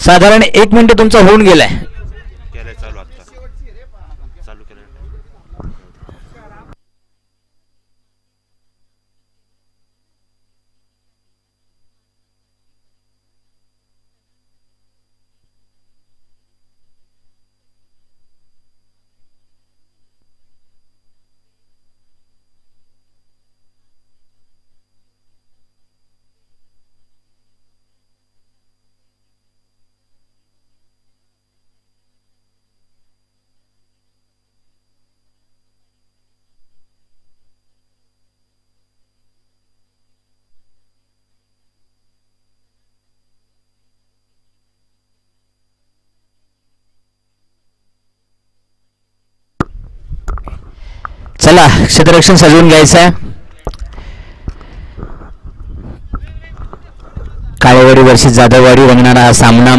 साधारण 1 मिनिट तुमचा होऊन गेलाय. चालू आता चालू केलं. चला क्षेत्ररक्षण सजवून घ्यायचं आहे. काळेवाडी वर्षी जाधववाडी रंगणारा हा सामना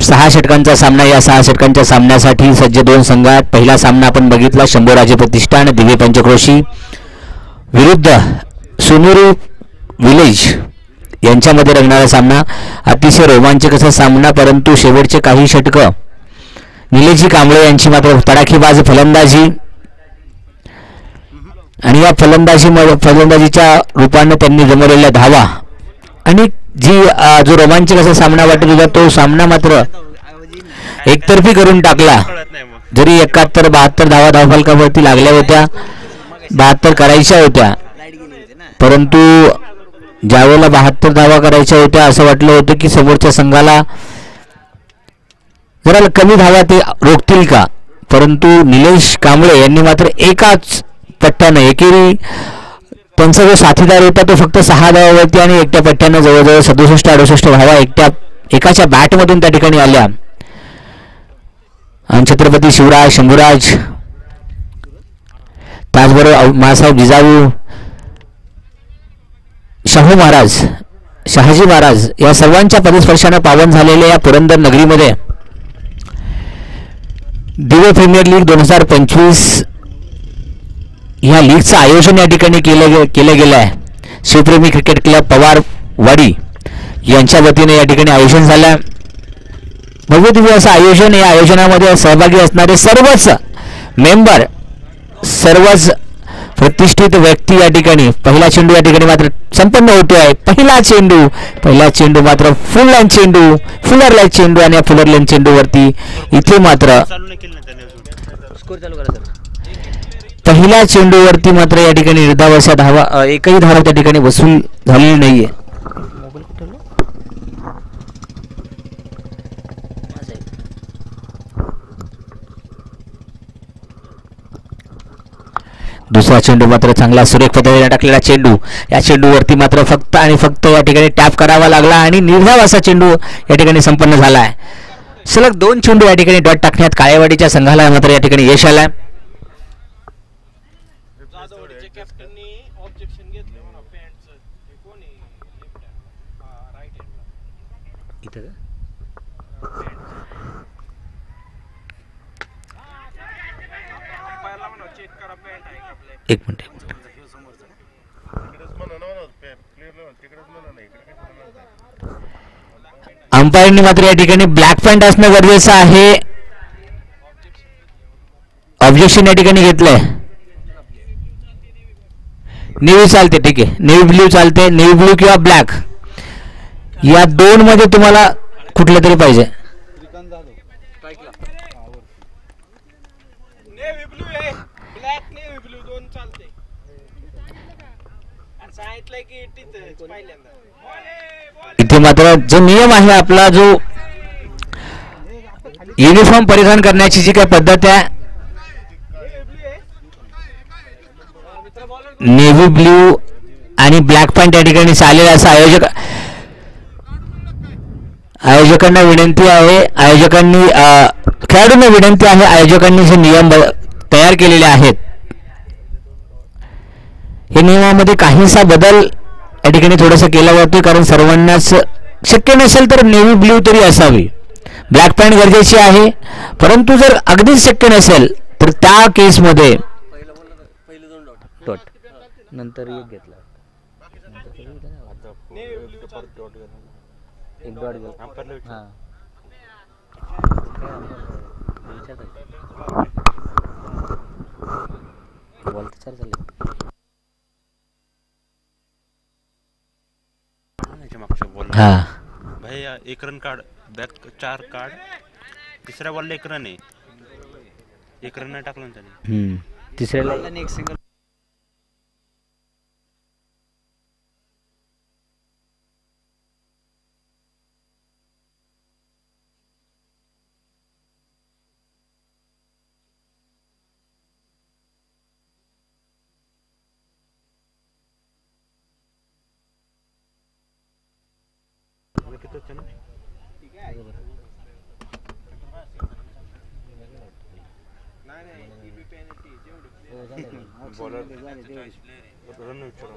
6 षटकांचा सामना. या 6 षटकांच्या सामन्यासाठी सज्ज 2 संघात. पहिला सामना आपण बघितला शंभूराजे प्रतिष्ठान दिव्य पंचक्रोशी विरुद्ध सोनुरू विलेज यांच्यामध्ये रंगणारा सामना. अतिशय रोमांचक असा सामना, परंतु शेवटचे काही षटकं निलेशजी कांबळे यांची मात्र तडाखीबाज फलंदाजी आणि या फलंदाजीच्या रूपाने त्यांनी जमवलेल्या धावा आणि जो रोमांचक असा सामना वाटत होता तो सामना मात्र एकतर्फी करून टाकला. जरी 71-72 धावा धावफलकावरती लागल्या होत्या, 72 करायच्या होत्या, परंतु ज्यावेळेला 72 धावा करायच्या होत्या असं वाटलं होतं की समोरच्या संघाला जरा कमी धावा ते रोखतील का, परंतु निलेश कांबळे यांनी मात्र एकाच पट्ट्यानं एकेरी त्यांचा जो साथीदार होता तो फक्त 6 धावावरती आणि एकट्या पट्ट्यानं जवळजवळ 67-68 धावा एकाच्या बॅटमधून त्या ठिकाणी आल्या. आणि छत्रपती शिवराज शंभूराज त्याचबरोबर मासाहेब जिजाऊ शहाजी महाराज या सर्वांच्या पदस्पर्शानं पावन झालेल्या या पुरंदर नगरीमध्ये दिव्य प्रीमियर लीग 2025 ह्या लीगचं आयोजन या ठिकाणी केलं गेलं आहे. शिवप्रेमी क्रिकेट क्लब पवारवाडी यांच्या वतीने या ठिकाणी आयोजन झालं. भव्य दिव्य असं आयोजन. या आयोजनामध्ये सहभागी असणारे सर्वच मेंबर, सर्वच प्रतिष्ठित व्यक्ती या ठिकाणी. पहिला चेंडू या ठिकाणी मात्र संपन्न होतोय. पहिला चेंडू मात्र फुल लाईन चेंडू आणि या फुलर लाईन चेंडूवरती इथे मात्र पहिल्या चेंडूवरती मात्र या ठिकाणी निर्धावाच्या धावा एकही धावा त्या ठिकाणी वसूल झालेली नाहीये. दुसरा चेंडू मात्र चांगला सुरेख पद्धतीने टाकलेला चेंडू. या चेंडूवरती मात्र फक्त आणि फक्त या ठिकाणी टॅप करावा लागला आणि निर्धाव असा चेंडू या ठिकाणी संपन्न झाला आहे. सलग 2 चेंडू या ठिकाणी डॉट टाकण्यात काळेवाडीच्या संघाला मात्र या ठिकाणी यश आलंय. एक मिनिट. अंपायरनी मात्र या ठिकाणी ब्लॅक पॅन्ट असणं गरजेचं आहे. ऑब्जेक्शन या ठिकाणी घेतलंय. नेव्ही चालते, ठीक आहे, नेव्ही ब्ल्यू चालते. नेव्ही ब्ल्यू किंवा ब्लॅक या 2 मध्ये तुम्हाला कुठलं तरी पाहिजे. इथे मात्र जो नियम आहे आपला, जो युनिफॉर्म परिधान करण्याची जी काही पद्धत आहे, नेव्ही ब्ल्यू आणि ब्लॅक पॅन्ट या ठिकाणी चालेल असं आयोजकांना विनंती आहे. खेळाडूंना विनंती आहे. आयोजकांनी जे नियम तयार केलेले आहेत या नियमामध्ये काहीसा बदल या ठिकाणी थोडासा केला जातोय, कारण सर्वांनाच शक्य नसेल तर नेव्ही ब्ल्यू तरी असावी. ब्लॅक पॅन्ट गरजेची आहे, परंतु जर अगदीच शक्य नसेल तर त्या केसमध्ये नंतर एक घेतला एक डॉट गेला. मागच्या बॉल हा भाई एक रन काढ, बॅक 4 काढ, तिसऱ्या बॉलला 1 रन आहे, 1 रन नाही टाकलं ना त्याने. तिसऱ्याला एक सिंगल किती होते ना? बॉलर रन विचार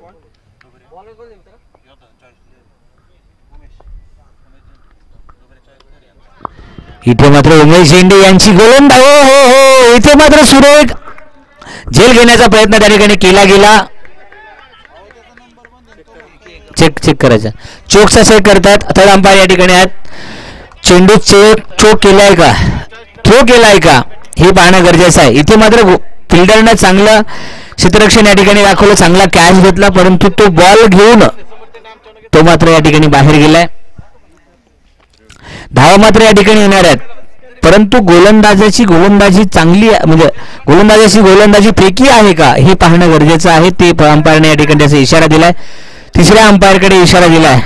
इथे मात्र उमेश शेंडे यांची गोलंदाज, हो हो हो, इथे मात्र सुरेख झेल घेण्याचा प्रयत्न त्या ठिकाणी केला गेला. चेक करायचा, चोकचा चेक करतात थर्ड अंपायर या ठिकाणी आहेत. चेंडू चोक केलाय का, थ्रो केलाय का हे पाहणं गरजेचं आहे. इथे मात्र फिल्डरनं चांगलं क्षेत्ररक्षण या ठिकाणी दाखवलं, चांगला कॅच घेतला, परंतु तो बॉल घेऊन तो मात्र या ठिकाणी बाहेर गेलाय. धावा मात्र या ठिकाणी येणार आहेत, परंतु गोलंदाजी चांगली, म्हणजे गोलंदाजी फेकी आहे का हे पाहणं गरजेचं आहे. ते अंपायरने या ठिकाणी त्याचा इशारा दिलाय, तिसऱ्या अंपायरकडे इशारा दिलाय.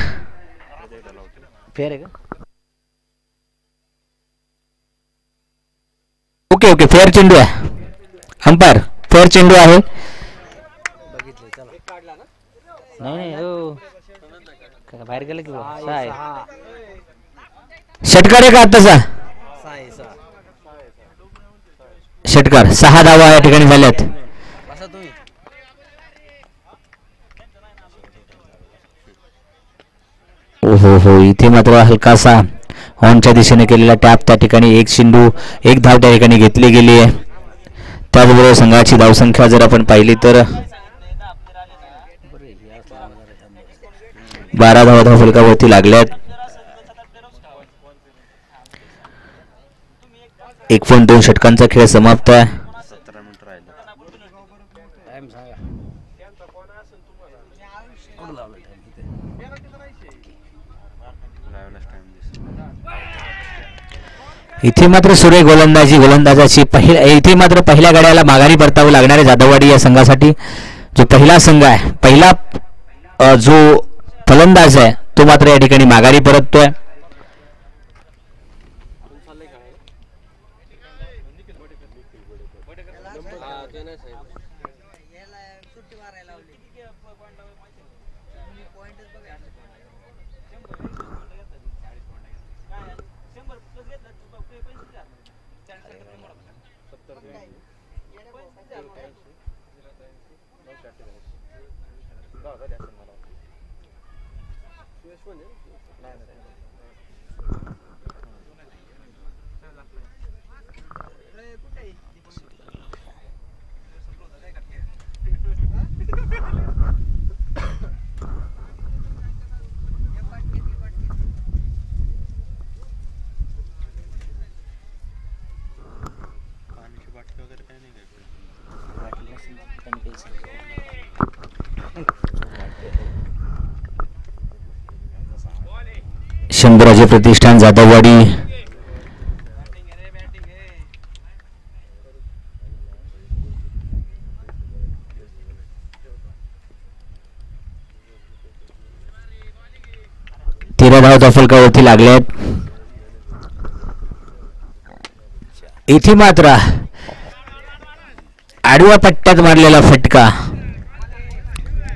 फेअर आहे का? ओके ओके, फेअर चेंडू आहे. अंपायर फेअर चेंडू आहे. नाही बाहेर गेलं की षटकार आहे का आताचा? षटकार, 6 धावा या ठिकाणी झाल्यात. ओहो हो, इथे मात्र हलकासा हॉर्नच्या दिशेने केलेला टॅप, त्या ठिकाणी एक धाव त्या ठिकाणी घेतली गेली आहे. त्याचबरोबर संघाची धावसंख्या जर आपण पाहिली तर 12 धावा धावफलकावरती लागल्यात. 1.2 षटकांचा खेळ समाप्त आहे. 17 मिनिटं राहिले. इथे मात्र सुरेख गोलंदाजाची इथे मात्र पहिल्या गड्याला माघारी परतावं लागणार आहे जाधववाडी या संघासाठी. जो पहिला संघ आहे, पहिला जो फलंदाज आहे तो मात्र या ठिकाणी माघारी परततोय. शंभूराजे प्रतिष्ठान जाधववाडी तेरा धाव धावफलकावरती लागल्यात. इथे मात्र आडव्या पट्ट्यात मारलेला फटका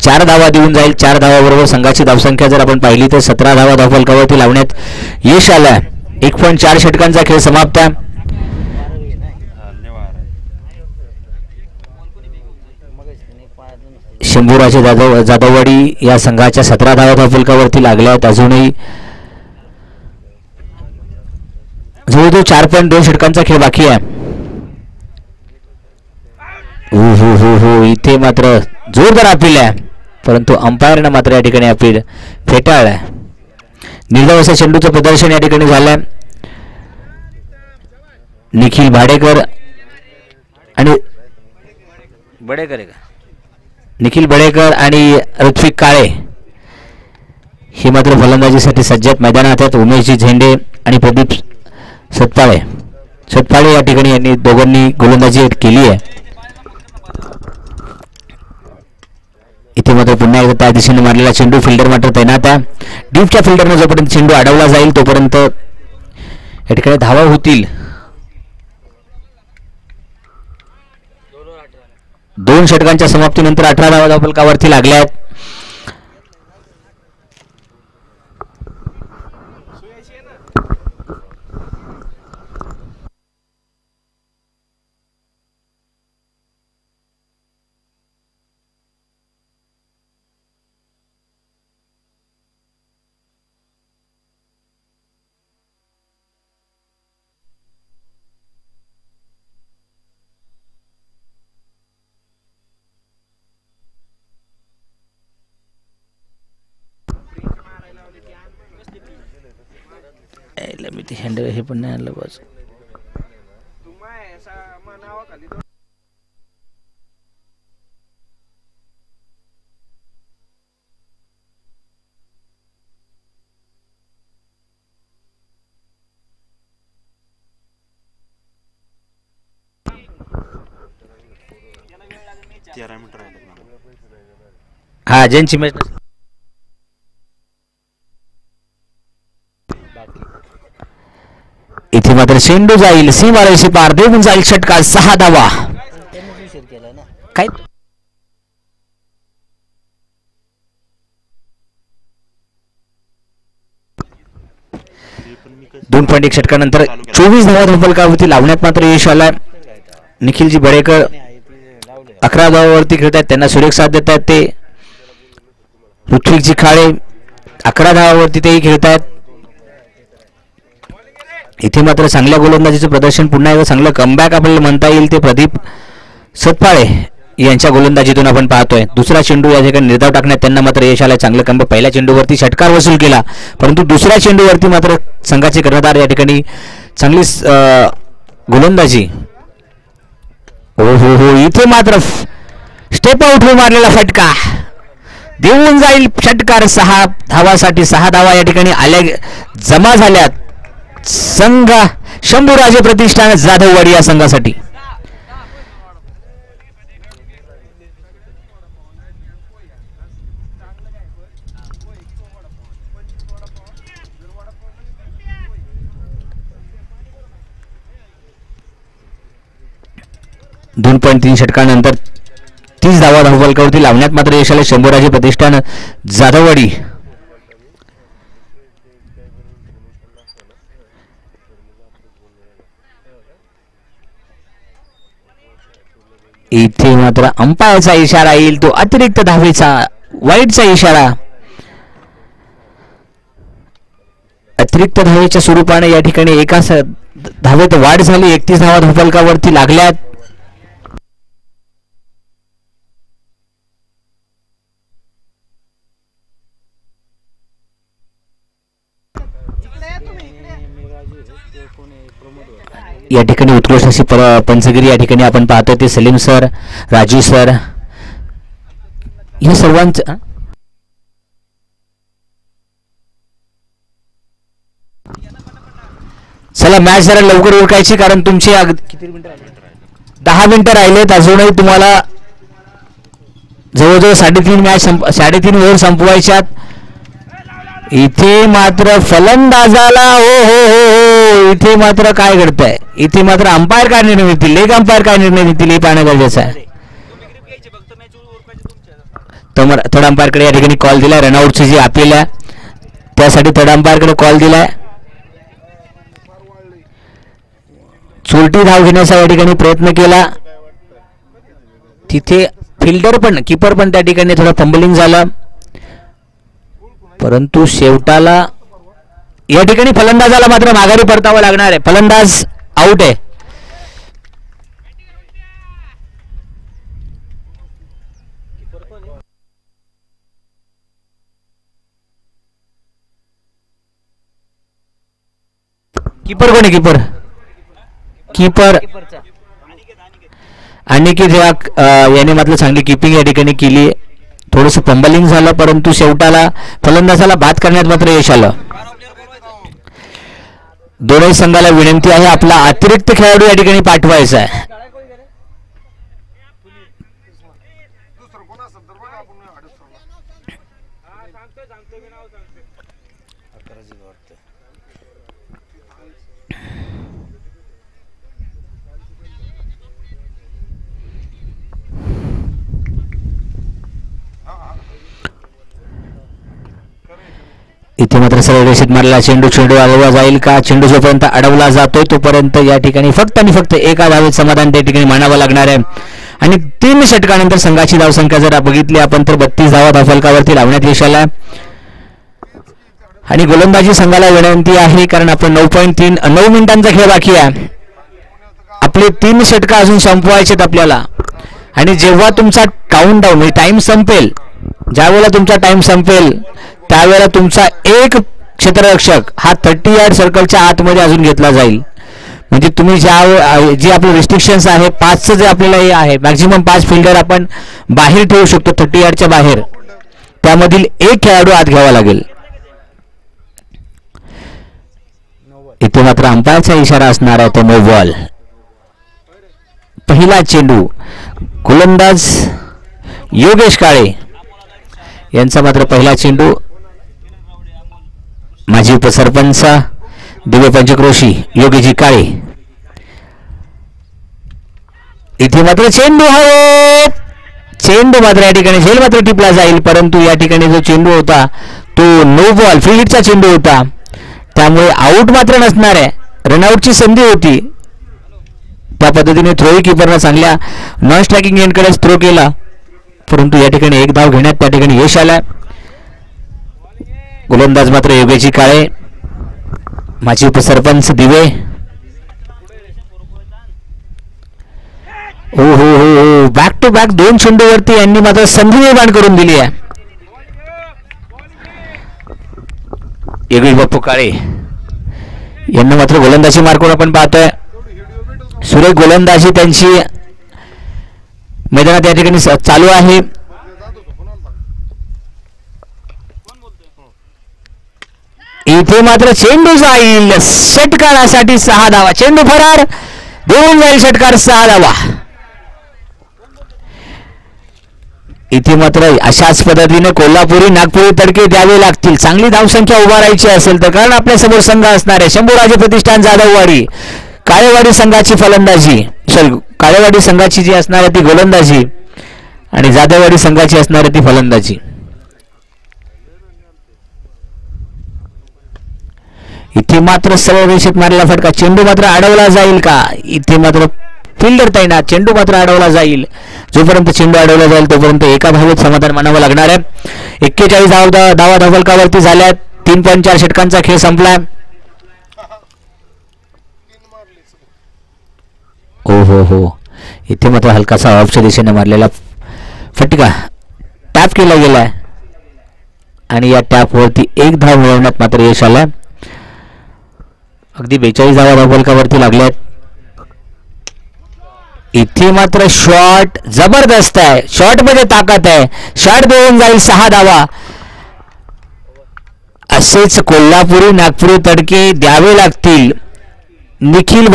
4 धावा देऊन जाईल. 4 धावाबरोबर संघाची धावसंख्या जर आपण पाहिली तर 17 धावा धावफलकावरती लावण्यात यश आलं. 1.4 षटकांचा खेळ समाप्त आहे. शंभूराजे जाधववाडी या संघाच्या 17 धावा धावफलकावरती लागल्यात. अजूनही जवळजवळ 4.2 षटकांचा खेळ बाकी आहे. हो इथे मात्र जोरदार अपील आहे, परंतु अंपायरनं मात्र या ठिकाणी अपील फेटाळलं. निर्धाव असं चेंडूचं प्रदर्शन या ठिकाणी झालंय. निखिल भाडेकर आणि बडेकर आहे का, निखिल बडेकर आणि ऋत्विक काळे हे मात्र फलंदाजीसाठी सज्जात मैदानात आहेत. उमेशजी झेंडे आणि प्रदीप सतपाळे या ठिकाणी यांनी दोघांनी गोलंदाजी केली आहे. इथे मात्र पुन्हा एकदा त्या दिशेने मारलेला चेंडू फिल्डर मात्र तैनात आहे. डीपच्या फिल्डरने जोपर्यंत चेंडू अडवला जाईल तोपर्यंत या ठिकाणी धावा होतील. 2 षटकांच्या समाप्तीनंतर 18 धावा धावफलकावरती लागल्या आहेत. मी ते हँडल हे पण नाही आणलं बस. हा ज्यांची मॅच इथे मात्र चेंडू जाईल सीमारेषे पार देऊन जाईल षटकार. 6 धावा काय 2.1 षटकानंतर 24 धावा धावफलकावरती लावण्यात मात्र यश आलं. निखिलजी बडेकर 11 धावावरती खेळत आहेत, त्यांना सुरेख साथ देत आहेत ते. ऋत्विकजी खाळे 11 धावावरती तेही खेळत आहेत. इथे मात्र चांगल्या गोलंदाजीचं प्रदर्शन, पुन्हा एकदा चांगलं कमबॅक आपल्याला म्हणता येईल ते प्रदीप सतपाळे यांच्या गोलंदाजीतून आपण पाहतोय. दुसरा चेंडू या ठिकाणी निर्धाव टाकण्यात त्यांना मात्र यश आलं. चांगलं कमबॅक, पहिल्या चेंडूवरती षटकार वसूल केला, परंतु दुसऱ्या चेंडूवरती मात्र संघाचे कर्णधार या ठिकाणी चांगली गोलंदाजी. हो इथे मात्र स्टेप आउट मारलेला फटका देऊन जाईल षटकार. 6 धावासाठी 6 धावा या ठिकाणी आल्या जमा झाल्यात संघ शंभूराजे प्रतिष्ठान जाधववाडी या संघासाठी. दोन 3 षटकानंतर 30 धावा धावफलकावरती लावण्यात मात्र यश आले शंभूराजे प्रतिष्ठान जाधववाडी. इथे मात्र अंपायरचा इशारा येईल, तो अतिरिक्त धावेचा वाईटचा इशारा. अतिरिक्त धावेच्या स्वरूपाने या ठिकाणी एका धावेत वाढ झाली. 31 धावा धावफलकावरती लागल्यात. या ठिकाणी उत्कृष्ट अशी पंचगिरी या ठिकाणी आपण पाहतोय ते सलीम सर, राजू सर या सर्वांचं. चला मॅच जरा लवकर उरकायची, कारण तुमचे 10 मिनिटं राहिलेत. अजूनही तुम्हाला जवळजवळ 3.5 ओव्हर संपवायच्यात. इथे मात्र फलंदाजाला हो इथे मात्र काय घडतंय, इथे मात्र अंपायर काय निर्णय घेतील, लेग अंपायर काय निर्णय घेतील हे पाहणं गरजेचं आहे. थर्ड अंपायरकडे या ठिकाणी कॉल दिलाय. रनआउटची जी अपील आहे त्यासाठी थर्ड अंपायरकडे कॉल दिलाय. चोरटी धाव घेण्याचा या ठिकाणी प्रयत्न केला. तिथे फिल्डर पण कीपर पण त्या ठिकाणी थोडं फंबलिंग झालं, परंतु शेवटाला या ठिकाणी फलंदाजाला मात्र माघारी परतावं लागणार आहे. फलंदाज आउट आहे. कीपर कोण आहे? कीपर अनिकेत याने मात्र चांगली किपिंग या ठिकाणी केली. थोडस फंबलिंग झालं परंतु शेवटाला फलंदाजाला बाद करण्यात मात्र यश आलं. दोन्ही संघाला विनंती आहे आपला अतिरिक्त खेळाडू या ठिकाणी पाठवायचा आहे. इथे मात्र सरळ रेषेत मारला चेंडू अडवला जाईल का? चेंडू जोपर्यंत अडवला जातोय तोपर्यंत या ठिकाणी फक्त आणि फक्त एका धावेत समाधान त्या ठिकाणी मानावं लागणार आहे. आणि 3 षटकानंतर संघाची धावसंख्या जर बघितली आपण तर 32 धावा धावफलकावरती लावण्यात यश आला. आणि गोलंदाजी संघाला विनंती आहे कारण आपण 9 मिनिटांचा खेळ बाकी आहे. आपले 3 षटका अजून संपवायचेत आपल्याला. आणि जेव्हा तुमचा काउंटडाऊन म्हणजे टाइम संपेल, ज्यावेळेला तुमचा टाइम संपेल त्यावेळेला तुमचा एक क्षेत्ररक्षक हा 30 यार्ड सर्कलच्या आतमध्ये अजून घेतला जाईल. म्हणजे तुम्ही जे आपले रिस्ट्रिक्शन्स आहे 5चं जे आपल्याला हे आहे मॅक्झिमम 5 फिल्डर आपण बाहेर ठेवू शकतो 30 यार्डच्या बाहेर. त्यामधील एक खेळाडू आत घ्यावा लागेल. इथे मात्र अंपायरचा इशारा असणार आहे तो नो बॉल. पहिला चेंडू गोलंदाज योगेश काळे यांचा मात्र पहिला चेंडू. माजी उपसरपंच दिव्य पंचक्रोशी योगीजी काळे. इथे मात्र चेंडू मात्र या ठिकाणी झेल मात्र टिपला जाईल परंतु या ठिकाणी जो चेंडू होता तो नो बॉल फ्री हिटचा चेंडू होता त्यामुळे आउट मात्र नसणार आहे. रनआउटची संधी होती. त्या पद्धतीने थ्रोई कीपरनं चांगल्या नॉन स्ट्रायकिंग एंडकडे थ्रो केला परंतु या ठिकाणी एक धाव घेण्यात त्या ठिकाणी यश आलं. गोलंदाज मात्र योगेशी काळे माजी उपसरपंच दिवे. हो हो हो बॅक टू बॅक 2 चेंडूवरती यांनी मात्र संधी निर्माण करून दिली आहे. योगेश बाप्पू काळे यांना मात्र गोलंदाजी मार्कवर आपण पाहतोय. सुरेख गोलंदाजी त्यांची मैदानात या ठिकाणी चालू आहे. इथे मात्र चेंडू जाईल षटकारासाठी 6 धावा. चेंडू फरार देऊन जाईल षटकार 6 धावा. इथे मात्र अशाच पद्धतीने कोल्हापुरी नागपुरी तडके द्यावे लागतील. चांगली धावसंख्या उभारायची असेल तर कारण आपल्या समोर संघ असणार आहे शंभूराजे प्रतिष्ठान जाधववाडी. काळेवाडी संघाची फलंदाजी काळेवाडी संघाची जी असणार आहे ती गोलंदाजी आणि जाधववाडी संघाची असणार आहे ती फलंदाजी. इथे मात्र सरळ रेषेत मारलेला फटका. चेंडू मात्र अडवला जाईल का? इथे मात्र फिल्डर तैनात. चेंडू मात्र अडवला जाईल. जोपर्यंत चेंडू अडवला जाईल तोपर्यंत एका धावेत समाधान मानावं लागणार आहे. 41 धावा धावफलकावरती झाल्यात. 3.4 षटकांचा खेळ संपला. हो हो हो इथे मात्र हलकासा ऑफच्या दिशेने मारलेला फटका टॅप केला गेलाय आणि या टॅपवरती एक धाव मिळवण्यात मात्र यश आलं. अगदी 42 धावा धावफलकावरती लागल्यात. इथे मात्र शॉट जबरदस्त आहे. शॉट मध्ये ताकद आहे. शॉट देऊन जाईल 6 धावा. असेच कोल्हापुरी नागपुरी तडके द्यावे लागतील. निखिल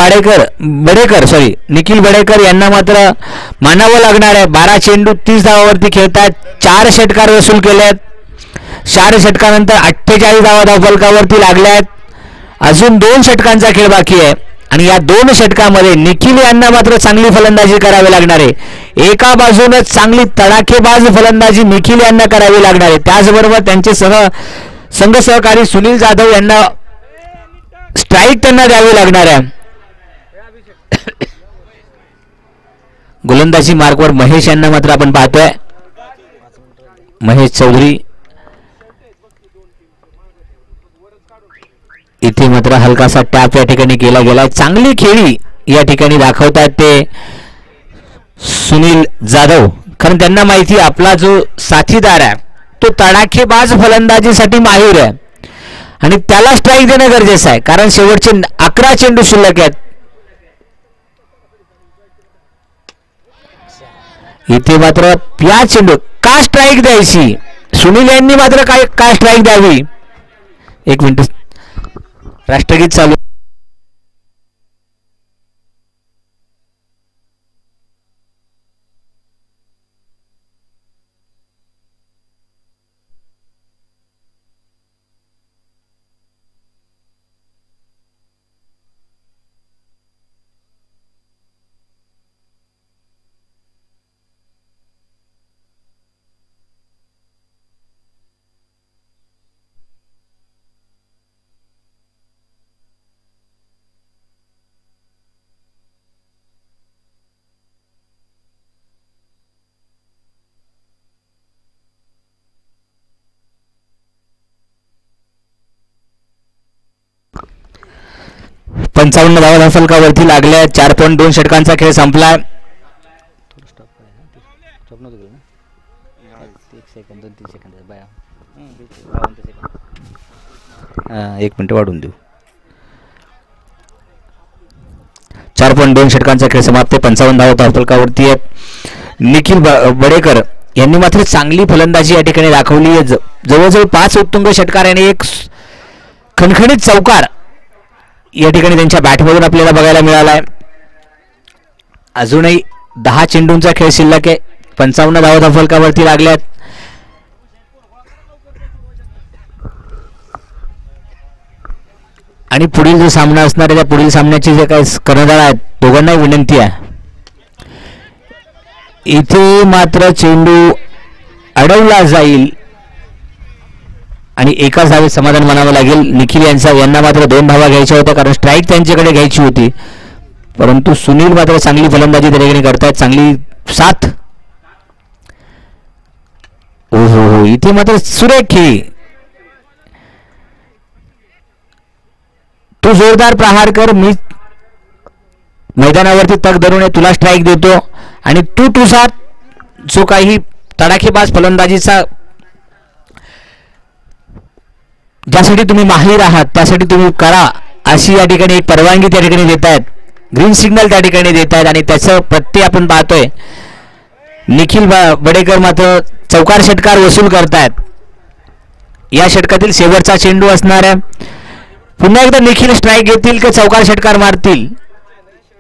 बडेकर यांना मात्र मानावं लागणार आहे. 12 चेंडू 30 धावावरती खेळतात. 4 षटकार वसूल केल्यात. 4 षटकानंतर 48 धावा धावफलकावरती लागल्यात. अजून 2 षटकांचा खेळ बाकी आहे आणि या 2 षटकामध्ये निखिल यांना मात्र चांगली फलंदाजी करावी लागणार आहे. एका बाजूनच चांगली तडाखेबाज फलंदाजी निखिल यांना करावी लागणार आहे. त्याचबरोबर त्यांचे संघ सहकारी सुनील जाधव यांना स्ट्राईक त्यांना द्यावी लागणार आहे. गोलंदाजी मार्कवर महेश यांना मात्र आपण पाहतोय. महेश चौधरी इथे मात्र हलकासा टॅप या ठिकाणी केला गेला. चांगली खेळी या ठिकाणी दाखवतात ते सुनील जाधव कारण त्यांना माहिती आपला जो साथीदार आहे तो तडाखेबाज फलंदाजीसाठी माहिर आहे आणि त्याला स्ट्राईक देणं गरजेचं आहे कारण शेवटचे 11 चेंडू शिल्लक आहेत. इथे मात्र या चेंडू का स्ट्राईक द्यायची, सुनील यांनी मात्र काय का स्ट्राईक द्यावी. एक मिनिट राष्ट्रगीत चालू. 55 धावा फलकावरती लागल्या. 4.2 षटकांचा खेळ संपलाय. एक मिनिट वाढून देऊ. 4.2 षटकांचा खेळ समाप्त. 55 धावा फलकावरती आहेत. निखिल बडेकर यांनी मात्र चांगली फलंदाजी या ठिकाणी दाखवली आहे. जवळजवळ 5 उत्तुंग षटकार आणि एक खणखणीत चौकार या ठिकाणी त्यांच्या बॅटमधून आपल्याला बघायला मिळालाय. अजूनही 10 चेंडूंचा खेळ शिल्लक आहे. 55 धावा फलकावरती लागल्यात. आणि पुढील जो सामना असणार आहे त्या पुढील सामन्याचे जे काही कर्णधार आहेत दोघांनाही विनंती आहे. इथे मात्र चेंडू अडवला जाईल आणि एकाच धावेत समाधान मानावं लागेल. निखिल यांना मात्र 2 धावा घ्यायच्या होत्या कारण स्ट्राईक त्यांच्याकडे घ्यायची होती. परंतु सुनील मात्र चांगली फलंदाजी त्या ठिकाणी करतायत, चांगली साथ. हो इथे मात्र सुरेख खेळी. तू जोरदार प्रहार कर, मी मैदानावरती तग धरून तुला स्ट्राईक देतो आणि तू तुझा जो काही तडाखेबाज फलंदाजीचा ज्यासाठी तुम्ही माहीर आहात त्यासाठी तुम्ही करा अशी या ठिकाणी एक परवानगी त्या ठिकाणी देत आहेत. ग्रीन सिग्नल त्या ठिकाणी देत आहेत आणि त्याचं प्रत्यय आपण पाहतोय. निखिल बडेकर मात्र चौकार षटकार वसूल करतायत. या षटकातील शेवटचा चेंडू असणार आहे. पुन्हा एकदा निखिल स्ट्राईक घेतील की चौकार षटकार मारतील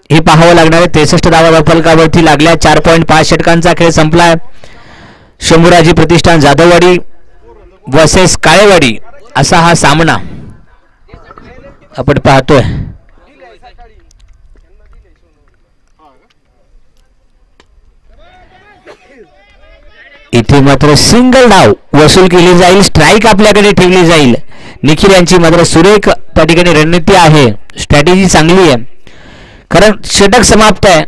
हे पाहावं लागणार आहे. 63 धावा फलकावरती लागल्या. 4.5 षटकांचा खेळ संपलाय. शंभूराजी प्रतिष्ठान जाधववाडी वर्सेस काळेवाडी असा हा सामना आपण पाहतोय. इथे मात्र सिंगल धाव वसूल केली जाईल, स्ट्राईक आपल्याकडे ठेवली जाईल. निखिल यांची मात्र सुरेख त्या ठिकाणी रणनीती आहे, स्ट्रॅटेजी चांगली आहे. कारण षटक समाप्त आहे.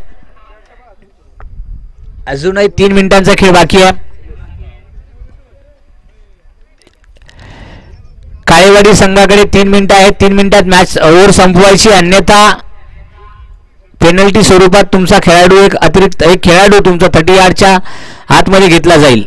अजूनही 3 मिनिटांचा खेळ बाकी आहे. काळेवाडी संघाकडे 3 मिनिटं आहेत. 3 मिनिटात मॅच ओव्हर संपवायची, अन्यथा पेनल्टी स्वरूपात तुमचा खेळाडू अतिरिक्त एक खेळाडू तुमचा 30 यार्डच्या आतमध्ये घेतला जाईल.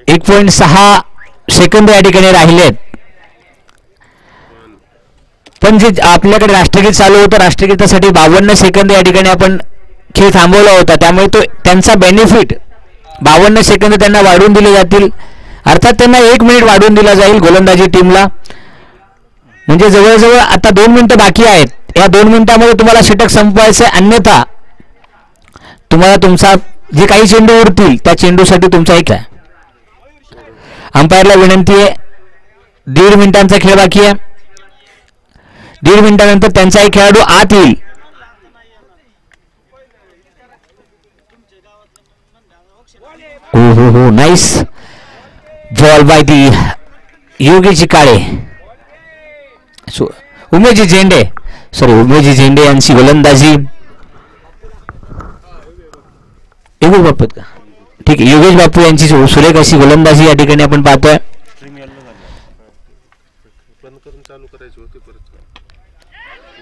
एक 1.6 सेकंद या ठिकाणी राहिलेत. पण जे आपल्याकडे राष्ट्रगीत चालू होतं राष्ट्रगीतासाठी 52 सेकंद या ठिकाणी आपण खेळ थांबवला होता. त्यामुळे तो त्यांचा बेनिफिट 52 सेकंद त्यांना वाढवून दिले जातील. अर्थात त्यांना 1 मिनिट वाढवून दिला जाईल गोलंदाजी टीमला. म्हणजे जवळजवळ आता 2 मिनिटं बाकी आहेत. या 2 मिनिटांमध्ये तुम्हाला षटक संपवायचं आहे, अन्यथा तुम्हाला तुमचा जे काही चेंडू उरतील त्या चेंडूसाठी तुमचा एक आहे. अंपायरला विनंती आहे, 1.5 मिनिटांचा खेळ बाकी आहे. 1.5 मिनिटानंतर त्यांचा एक खेळाडू आत येईल. हो nice ball by the Yogesh Kale. Umesh ji Zende यांची गोलंदाजी. योगेश बापू का ठीक आहे. योगेश बापू यांची सुरेख अशी गोलंदाजी या ठिकाणी आपण पाहतोय.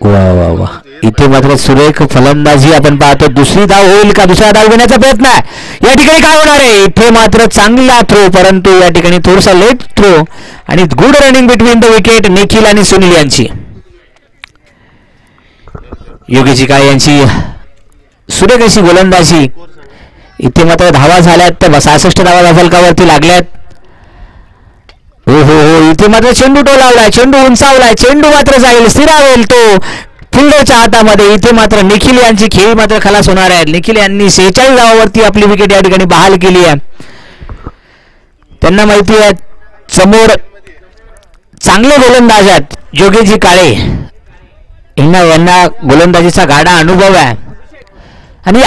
वा वा वा, इथे मात्र सुरेख फलंदाजी आपण पाहतो. दुसरी धाव होईल का, दुसरा धाव घेण्याचा प्रयत्न आहे. या ठिकाणी काय होणार आहे, इथे मात्र चांगला थ्रो, परंतु या ठिकाणी थोडासा लेट थ्रो आणि good running between the wicket Nikhil आणि सुनील यांची. योगेश काळे यांची सुरेख अशी गोलंदाजी. इथे मात्र धावा झाल्यात तर 66 धावा फलकावरती लागल्यात. हो हो हो, इथे मात्र चेंडू टोलावलाय, चेंडू उंचावलाय, चेंडू मात्र जाईल, स्थिरावेल तो फिल्डरच्या हातामध्ये. इथे मात्र निखिल यांची खेळी मात्र खलास होणार आहे. निखिल यांनी 46 धावावरती आपली विकेट या ठिकाणी बहाल केली आहे. त्यांना माहिती आहे समोर चांगले गोलंदाज आहेत. योगेशजी काळे यांना गोलंदाजीचा गाढा अनुभव आहे आणि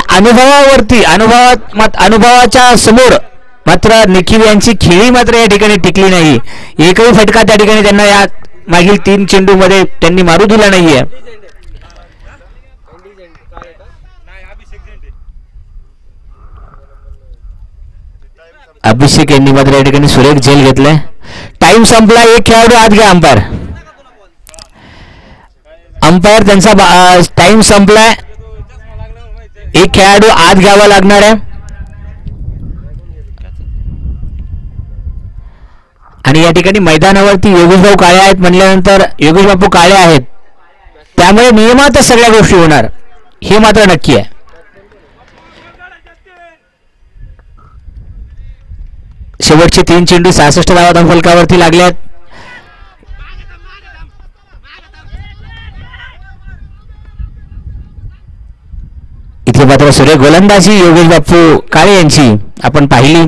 अनुभवाच्या समोर मात्र निखिल यांची खेळी मात्र या ठिकाणी टिकली नाही. एकही फटका त्या ठिकाणी त्यांना या मागील 3 चेंडू मध्ये त्यांनी मारू दिला नाहीये. अभिषेक यांनी मात्र या ठिकाणी सुरेख झेल घेतलाय. टाइम संपला, एक खेळाडू आत घ्या. अंपायर त्यांचा टाइम संपलाय, एक खेळाडू आत घ्यावा लागणार आहे. आणि या ठिकाणी मैदानावरती योगेश भाऊ काळे आहेत म्हटल्यानंतर योगेश बापू काळे आहेत, त्यामुळे नियमातच सगळ्या गोष्टी होणार हे मात्र नक्की आहे. शेवटचे 3 चेंडू 66 धावा फलकावरती लागल्यात. इथे मात्र सुरेख गोलंदाजी योगेश बापू काळे यांची आपण पाहिली.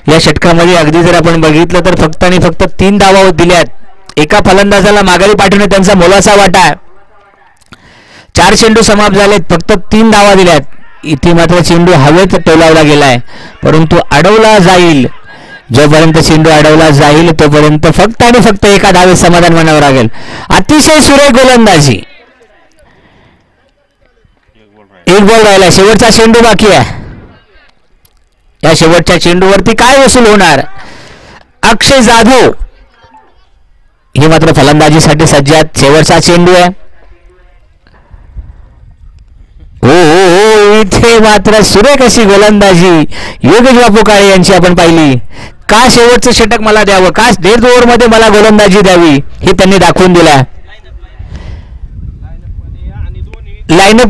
या षटकामध्ये अगदी जर आपण बघितलं तर फक्त आणि फक्त 3 धावा दिल्यात. एका फलंदाजाला माघारी पाठवण्यात त्यांचा मोलाचा वाटा आहे. 4 चेंडू समाप्त झालेत, फक्त 3 धावा दिल्यात. इथे मात्र चेंडू हवेत टोलावला गेलाय, परंतु अडवला जाईल. जोपर्यंत चेंडू अडवला जाईल तोपर्यंत फक्त आणि फक्त एका धावेत समाधान मानावं लागेल. अतिशय सुरेख गोलंदाजी. एक बॉल राहिला, शेवटचा चेंडू बाकी आहे. या शेवटच्या चेंडूवरती काय वसूल होणार. अक्षय जाधव हे मात्र फलंदाजीसाठी सज्ज आहेत. शेवटचा चेंडू आहे. हो हो हो, इथे मात्र सुरेख अशी गोलंदाजी योगेश बापू काळे यांची आपण पाहिली. का शेवटचं षटक मला द्यावं, का 1.5 ओव्हरमध्ये मला गोलंदाजी द्यावी हे त्यांनी दाखवून दिला. लाईनअप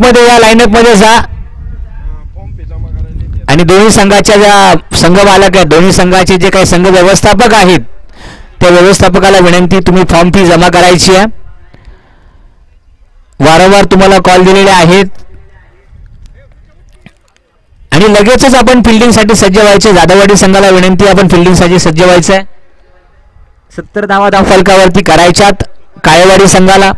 मध्ये जा आणि दोन्ही संघाच्या ज्या संघ मालक आहेत, दोन्ही संघाचे जे काही संघ व्यवस्थापक आहेत, त्या व्यवस्थापकाला विनंती, तुम्ही फॉर्म फी जमा करायची आहे. वारंवार तुम्हाला कॉल दिलेले आहेत आणि लगेचच आपण फिल्डिंगसाठी सज्ज व्हायचे. जाधववाडी संघाला विनंती, आपण फिल्डिंगसाठी सज्ज व्हायचं आहे. 70 धावा फलकावरती करायच्यात काळेवाडी संघाला.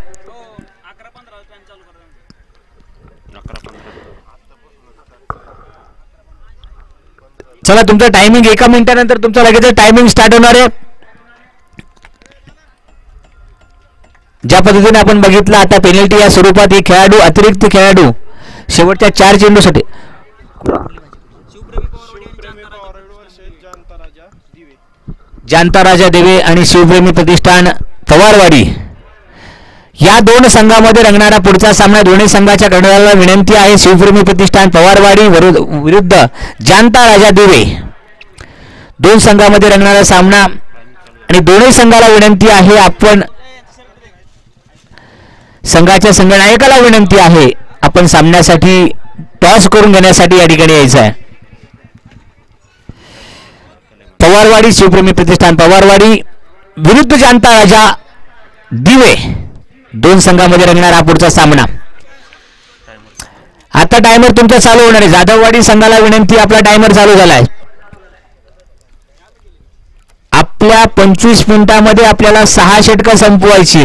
चला, तुमचं टायमिंग 1 मिनिटानंतर तुमचा लगेच टायमिंग स्टार्ट होणार आहे. ज्या पद्धतीने आपण बघितलं आता पेनल्टी या स्वरूपात एक खेळाडू, अतिरिक्त खेळाडू शेवटच्या 4 चेंडूसाठी जानता राजा देवे आणि शिवप्रेमी प्रतिष्ठान पवारवाडी या 2 संघामध्ये रंगणारा पुढचा सामना. दोन्ही संघाच्या कर्णधाराला विनंती आहे, शिवप्रेमी प्रतिष्ठान पवारवाडी विरुद्ध जानता राजा देवे. 2 संघामध्ये रंगणारा सामना आणि दोन्ही संघाला विनंती आहे, आपण संघाच्या संघनायकाला विनंती आहे, आपण सामन्यासाठी टॉस करून घेण्यासाठी या ठिकाणी यायचं आहे. पवारवाडी शिवप्रेमी प्रतिष्ठान पवारवाडी विरुद्ध जानता राजा दिवे, 2 संघामध्ये रंगणारा हा पुढचा सामना. आता टायमर तुमचा चालू होणार आहे. जाधववाडी संघाला विनंती, आपला टायमर चालू झालाय. आपल्या 25 मिनिटांमध्ये आपल्याला 6 षटकं संपवायची.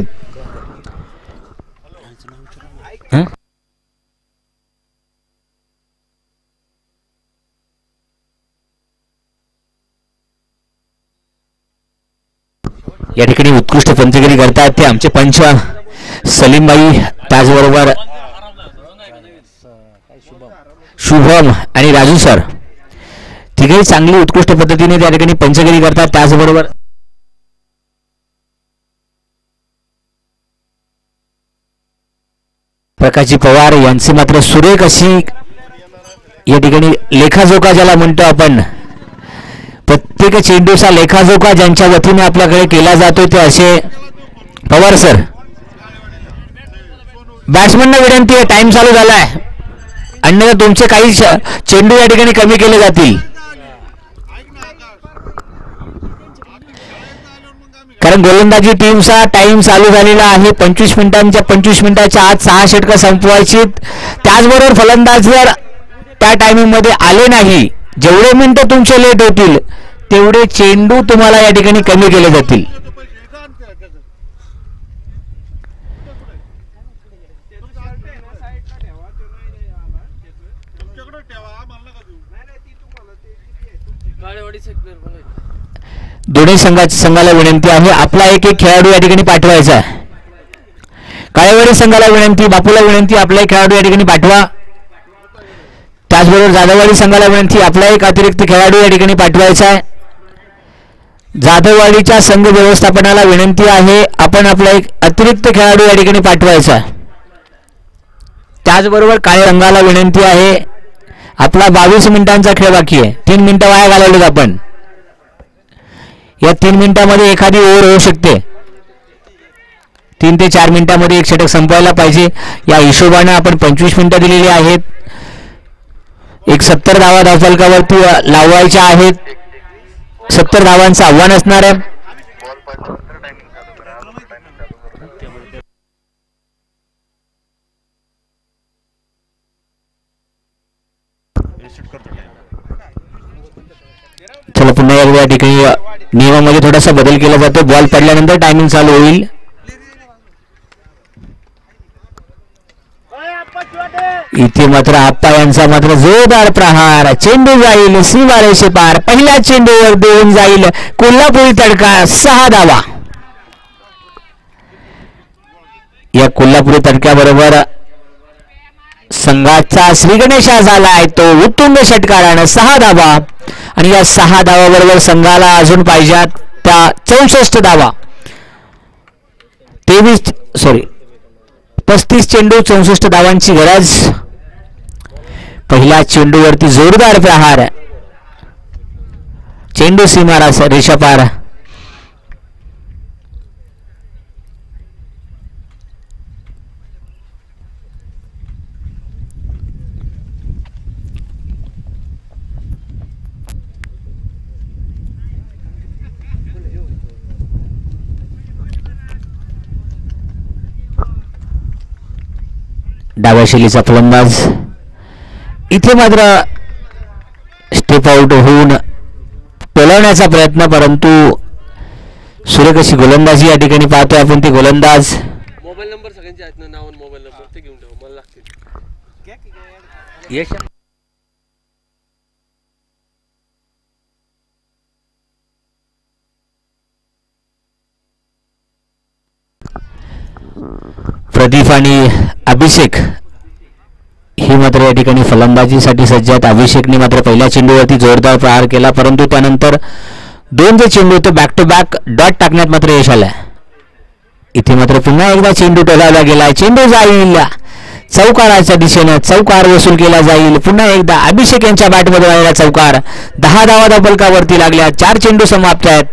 या ठिकाणी उत्कृष्ट पंचगिरी करतात ते आमचे पंच सलीमबाई, त्याचबरोबर शुभम आणि राजू सर, तिघेही चांगली उत्कृष्ट पद्धतीने त्या ठिकाणी पंचगिरी करतात. त्याचबरोबर प्रकाशजी पवार यांची मात्र सुरेख अशी या ठिकाणी लेखाजोखा ज्याला म्हणतो आपण, प्रत्येक चेंडूचा लेखाजोखा ज्यांच्या वतीने आपल्याकडे केला जातो ते असे पवार सर. बॅट्समनना विनंती आहे, टाइम चालू झालाय, अन्यथा तुमचे काही चेंडू या ठिकाणी कमी केले जातील. कारण गोलंदाजी टीमचा टाइम चालू झालेला आहे. 25 मिनिटाच्या आत 6 षटकं संपवायची. त्याचबरोबर फलंदाज जर त्या टायमिंग मध्ये आले नाही, जेवढे मिनिटं तुमचे लेट होतील तेवढे चेंडू तुम्हाला या ठिकाणी कमी केले जातील. दोन्ही संघाला विनंती आहे, आपला एक खेळाडू या ठिकाणी पाठवायचा आहे. काळेवाडी संघाला विनंती, बापूला विनंती, आपला एक खेळाडू या ठिकाणी पाठवा. त्याचबरोबर जाधववाडी संघाला विनंती, आपला एक अतिरिक्त खेळाडू या ठिकाणी पाठवायचा आहे. जाधववाडीच्या संघ व्यवस्थापनाला विनंती आहे, आपण आपला एक अतिरिक्त खेळाडू या ठिकाणी पाठवायचा आहे. त्याचबरोबर काळे संघाला विनंती आहे, आपला 22 मिनिटांचा खेळ बाकी आहे. 3 मिनिटं वाया घालवलेत आपण. या 3 मिनिटांमध्ये एखादी ओव्हर होऊ शकते. 3 ते 4 मिनिटांमध्ये एक षटक संपवायला पाहिजे. या हिशोबाने आपण 25 मिनिटं दिलेली आहेत. एक 70 धावा धावफलकावरती लावायच्या आहेत. 70 धावांचं आव्हान असणार आहे. चला पुन्हा एकदा या ठिकाणी नियमामध्ये थोडासा बदल केला जातो. बॉल पडल्यानंतर टायमिंग चालू होईल. इथे मात्र आप्पा यांचा मात्र जोरदार प्रहार, चेंडू जाईल सीमारेषे पार. पहिल्या चेंडूवर देऊन जाईल कोल्हापुरी तडका, 6 धावा. या कोल्हापुरी तडक्याबरोबर संघाचा श्रीगणेशा झालाय तो उत्तुंग षटकारानं 6 धावा. आणि या 6 धावाबरोबर संघाला अजून पाहिजेत त्या 64 धावा. 35 चेंडू 64 धावांची गरज. पहिल्या चेंडूवरती जोरदार प्रहार, चेंडू सीमा रेषा पार. डाव्या शैलीचा फलंदाज इथे मात्र स्टेप आउट होऊन पेलवण्याचा प्रयत्न, परंतु सुरेख अशी गोलंदाजी या ठिकाणी पाहतोय आपण. ती गोलंदाज मोबाईल नंबर सगळ्यांचे आहेत ना, नाव मोबाईल नंबर ते घेऊन ठेवा, मला लागतील. प्रदीप आणि अभिषेक ही मात्र या ठिकाणी फलंदाजीसाठी सज्ज आहेत. अभिषेकने मात्र पहिल्या चेंडूवरती जोरदार प्रहार केला, परंतु त्यानंतर 2 जे चेंडू होते बॅक टू बॅक डॉट टाकण्यात मात्र यश आलं. इथे मात्र पुन्हा एकदा चेंडू टोलावला गेला, चेंडू जाईल चौकाराच्या दिशेनं, चौकार वसूल केला जाईल. पुन्हा एकदा अभिषेक यांच्या बॅटमध्ये आलेला चौकार. 10 धावा धावफलकावरती लागल्या. 4 चेंडू समाप्त आहेत.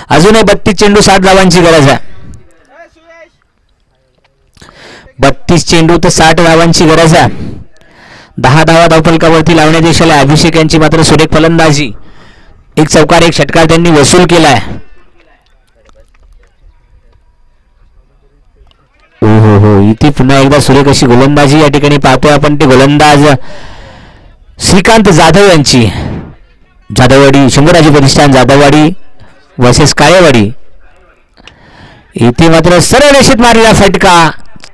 अजूनही 32 चेंडू 60 धावांची गरज आहे. 32 चेंडू तर 60 धावांची गरज आहे. 10 धावा धावफलकावरती लावण्यात यश आले. अभिषेक यांची मात्र सुरेख फलंदाजी. एक चौकार एक षटकार त्यांनी वसूल केलाय. हो इथे पुन्हा एकदा सुरेख अशी गोलंदाजी या ठिकाणी पाहतोय आपण. ते गोलंदाज श्रीकांत जाधव यांची. जाधववाडी शंभूराजे प्रतिष्ठान जाधववाडी वर्सेस काळेवाडी. इथे मात्र सरळ रेषेत मारलेला फटका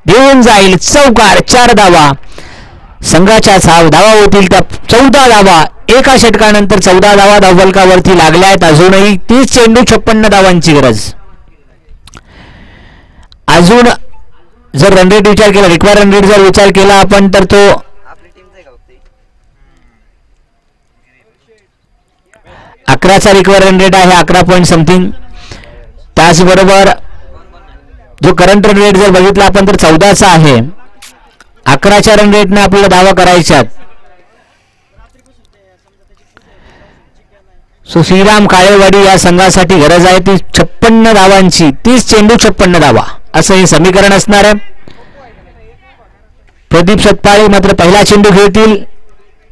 देऊन जाईल चौकार. 4 धावा. संघाच्या धावा होतील त्या 14 धावा. एका षटकानंतर 14 धावा धावफलकावरती लागल्या आहेत. अजूनही 30 चेंडू 56 धावांची गरज. अजून जर रन रेट विचार केला, रिक्वायर रन रेट जर विचार केला आपण, तर तो 11चा रिक्वायर रन रेट आहे, 11 पॉईंट समथिंग. त्याचबरोबर जो करंट रन रेट जर बघितला आपण तर 14चा आहे. 11च्या रन रेटने आपल्याला धावा करायच्यात. सो श्रीराम काळेवाडी या संघासाठी गरज आहे ती 56 धावांची. 30 चेंडू 56 धावा असं हे समीकरण असणार आहे. प्रदीप सतपाळे मात्र पहिला चेंडू खेळतील.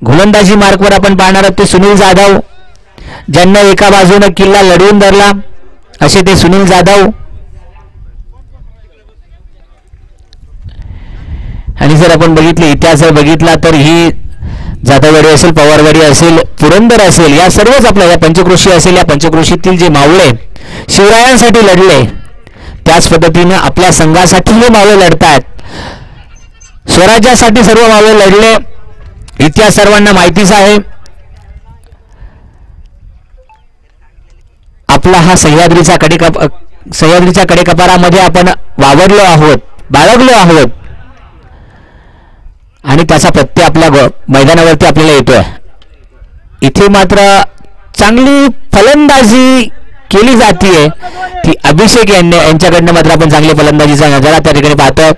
गोलंदाजी मार्कवर आपण पाहणार आहोत ते सुनील जाधव, ज्यांना एका बाजूने किल्ला लढवून धरला असे ते सुनील जाधव. आणि जर आपण बघितले इतिहास जर बघितला तर ही जाधववाडी असेल, पवारवाडी असेल, पुरंदर असेल, या सर्वच आपल्या या पंचक्रोशी असेल, या पंचक्रोशीतील जे मावळे शिवरायांसाठी लढले त्याच पद्धतीने आपल्या संघासाठी हे मावळे लढतात. स्वराज्यासाठी सर्व मावळे लढले. इतिहास सर्वांना माहितीच आहे. आपला हा सह्याद्रीच्या कडेकपारामध्ये आपण वावरलो आहोत, बाळगलो आहोत आणि त्याचा प्रत्यय आपल्या मैदानावरती आपल्याला येतोय. इथे मात्र चांगली फलंदाजी केली जातीये ती अभिषेक यांच्याकडनं मात्र आपण चांगली फलंदाजीचा नजारा त्या ठिकाणी पाहतोय.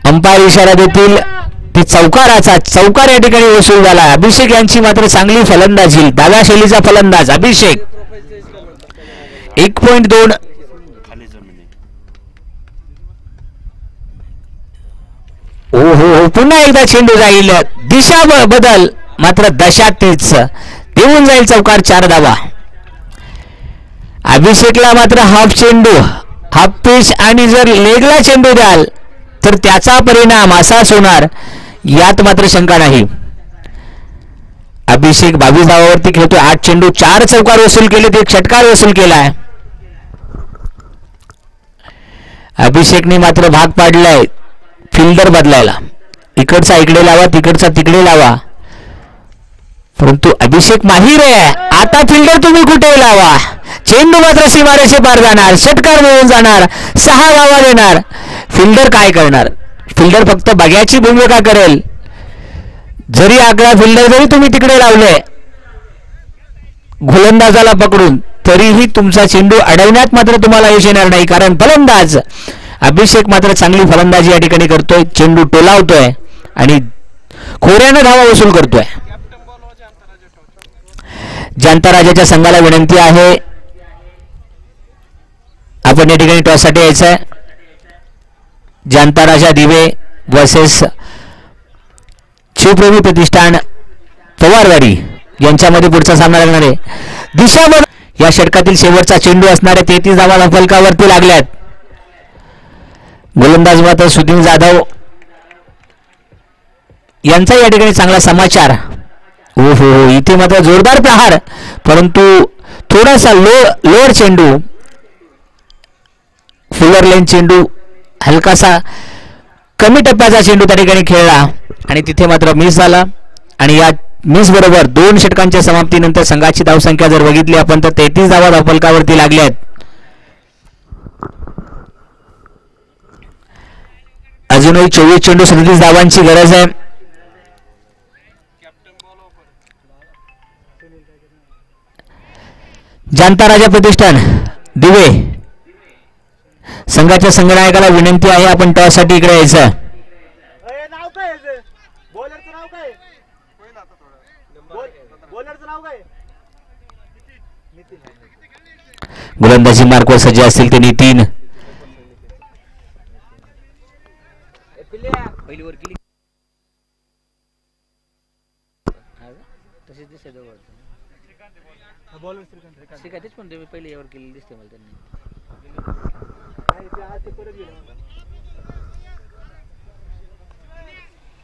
अंपायर इशारा देतील ती चौकार या ठिकाणी वसूल झाला. अभिषेक यांची मात्र चांगली फलंदाजी, डाव्या शैलीचा फलंदाज अभिषेक. 1.2 खाली जमीन आहे. हो पुन्हा एकदा चेंडू जाईल. दिशा बदल मात्र दशा तीच देऊन जाईल चौकार. 4 धावा. अभिषेकला मात्र हाफ चेंडू, हाफ पिच आणि जर लेगला चेंडू द्याल तर त्याचा परिणाम असाच होणार यात मात्र शंका नाही. अभिषेक 22 धावावरती खेळतोय. 8 चेंडू 4 चौकार वसूल केले, एक षटकार वसूल केलाय. अभिषेकने मात्र भाग पाडलाय फिल्डर बदलायला. इकडचा इकडे लावा, तिकडचा तिकडे लावा, परंतु अभिषेक माहीर आहे. आता फिल्डर तुम्ही कुठे लावा, चेंडू मात्र सीमारेषे पार जाणार, षटकार मिळून जाणार, 6 धावा देणार. फिल्डर काय करणार? फिल्डर फक्त बघ्याची भूमिका करेल. जरी आकडा फिल्डर जरी तुम्ही तिकडे लावले गोलंदाजाला पकडून तरीही तुमचा चेंडू अडवण्यात मात्र तुम्हाला यश येणार नाही. कारण फलंदाज अभिषेक मात्र चांगली फलंदाजी या ठिकाणी करतोय. चेंडू टोलावतोय आणि खोऱ्यानं धावा वसूल करतोय. जनता राजाच्या संघाला विनंती आहे आपण या ठिकाणी टॉससाठी यायचंय. जनता राजा दिवे वर्सेस शिवप्रेमी प्रतिष्ठान पवारवाडी यांच्यामध्ये पुढचा सामना लागणार आहे. दिशावर या षटकातील शेवटचा चेंडू असणाऱ्या 33 धावा फलकावरती लागल्यात. गोलंदाज मात्र सुनील जाधव यांचा या ठिकाणी चांगला समाचार. हो इथे मात्र जोरदार प्रहार, परंतु थोडासा लोअर चेंडू, फुलर लेन चेंडू, हलकासा कमी टप्प्याचा चेंडू त्या ठिकाणी खेळला आणि तिथे मात्र मिस झाला. आणि या मिस बरोबर 2 षटकांच्या समाप्तीनंतर संघाची धावसंख्या जर बघितली आपण तर 33 धावा धावफलकावरती लागल्या आहेत. अजूनही 24 चेंडू 37 धावांची गरज आहे. जनता राजा प्रतिष्ठान दिवे संघाच्या संघनायकाला विनंती आहे आपण टॉससाठी इकडे यायचं. गोलंदाजी मार्कवर सज्ज असतील ते नितीन. पहिले यावर केलेली दिसते मला त्यांनी.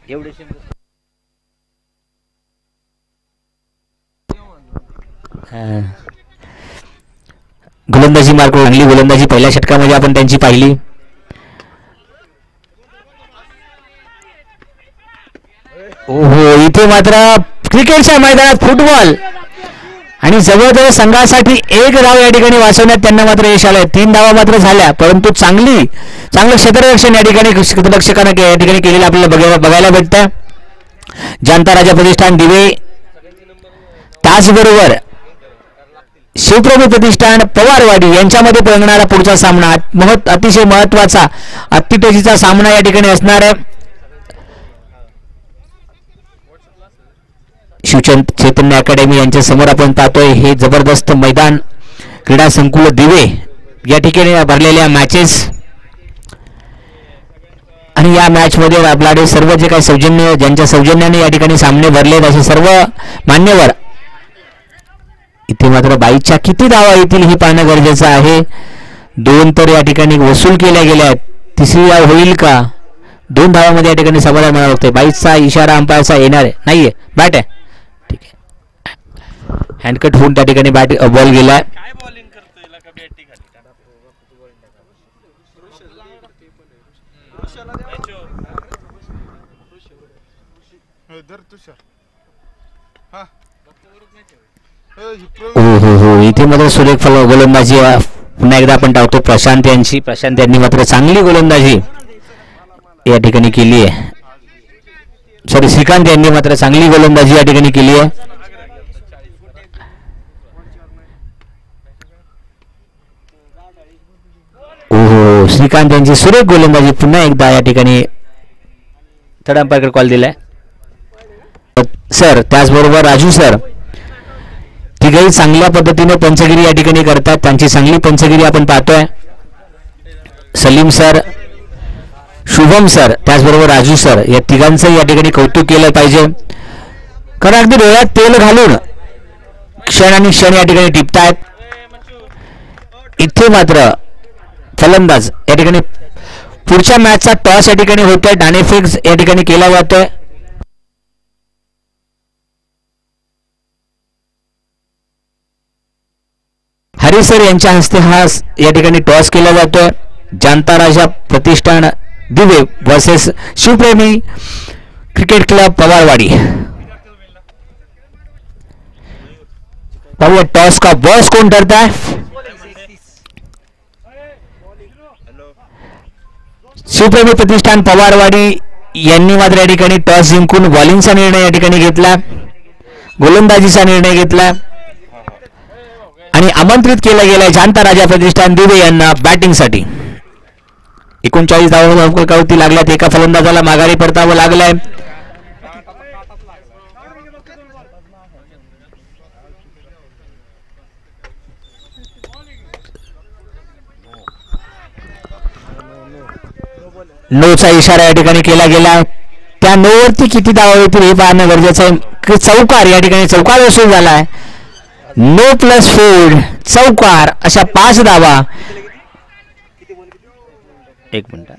एवढे गोलंदाजी मार्क चांगली गोलंदाजी पहिल्या षटकामध्ये आपण त्यांची पाहिली. ओहो इथे मात्र क्रिकेटच्या मैदानात फुटबॉल आणि जवळजवळ संघासाठी 1 धाव या ठिकाणी वाचवण्यात त्यांना मात्र यश आलंय. 3 धावा मात्र झाल्या, परंतु चांगलं क्षेत्ररक्षण या ठिकाणी क्षेत्ररक्षकानं या ठिकाणी केलेलं आपल्याला बघायला भेटतं. जनता राजा प्रतिष्ठान दिवे त्याचबरोबर शिवप्रभू प्रतिष्ठान पवारवाडी यांच्यामध्ये पळणारा पुढचा सामना अतिशय महत्वाचा अतिटोचीचा सामना या ठिकाणी असणार आहे. चैतन्य अकॅडमी यांच्या समोर आपण पाहतोय हे जबरदस्त मैदान क्रीडा संकुल दिवे या ठिकाणी भरलेल्या मॅचेस आणि या मॅच मध्ये आपल्याकडे सर्व जे काही सौजन्य ज्यांच्या सौजन्याने या ठिकाणी सामने भरलेत असे सर्व मान्यवर. इथे मात्र बाईच्या किती धावा येतील हे पाहणं गरजेचं आहे. 2 तर या ठिकाणी वसूल केल्या गेल्या आहेत. तिसरी धाव होईल का? 2 धावामध्ये या ठिकाणी समाधान मिळावं लागतंय. बाईचा इशारा अंपायरचा येणार आहे नाहीये बॅट आहे ठीक आहे. हँडकट होऊन त्या ठिकाणी बॅट बॉल गेलाय. काय बॉलिंग करतोय का बॅटिंग खाली हो इथे मात्र सुरेख गोलंदाजी पुन्हा एकदा आपण टाकतो प्रशांत यांनी मात्र चांगली गोलंदाजी या ठिकाणी केली आहे. सॉरी श्रीकांत यांनी मात्र चांगली गोलंदाजी या ठिकाणी केली आहे. हो श्रीकांत यांची सुरेख गोलंदाजी पुन्हा एकदा या ठिकाणी थर्ड अंपायर कॉल दिलाय सर. त्याचबरोबर राजू सर तिघही चांगल्या पद्धतीने पंचगिरी या ठिकाणी करतात. त्यांची चांगली पंचगिरी आपण पाहतोय. सलीम सर, शुभम सर, त्याचबरोबर राजू सर या तिघांचं या ठिकाणी कौतुक केलं पाहिजे. कारण अगदी डोळ्यात तेल घालून क्षण आणि क्षण या ठिकाणी टिपतायत. इथे मात्र फलंदाज या ठिकाणी पुढच्या मॅचचा टॉस या ठिकाणी होतोय. डानेफिक्स या ठिकाणी केला जातोय. हरी सर यांच्या हस्ते हा या ठिकाणी टॉस केला जातोय. जनता राजा प्रतिष्ठान दिवे वर्सेस शिवप्रेमी क्रिकेट क्लब पवारवाडी. पाहूया टॉस का बॉस कोण ठरता है. शिवप्रेमी प्रतिष्ठान पवारवाडी यांनी मात्र या ठिकाणी टॉस जिंकून बॉलिंगचा निर्णय या ठिकाणी घेतला, गोलंदाजीचा निर्णय घेतला आणि आमंत्रित केलं गेलंय जनता राजा प्रतिष्ठान दिवे यांना बॅटिंगसाठी. 39 धावांवरती लागल्यात. एका फलंदाजाला माघारी परतावं लागलंय. नोचा इशारा या ठिकाणी केला गेला. त्या नो वरती किती धावा येतील हे पाहणं गरजेचं आहे. चौकार या ठिकाणी चौकार वसूल झालाय. नो प्लस 4 चौकार अशा 5 धावा. 1 मिनिट.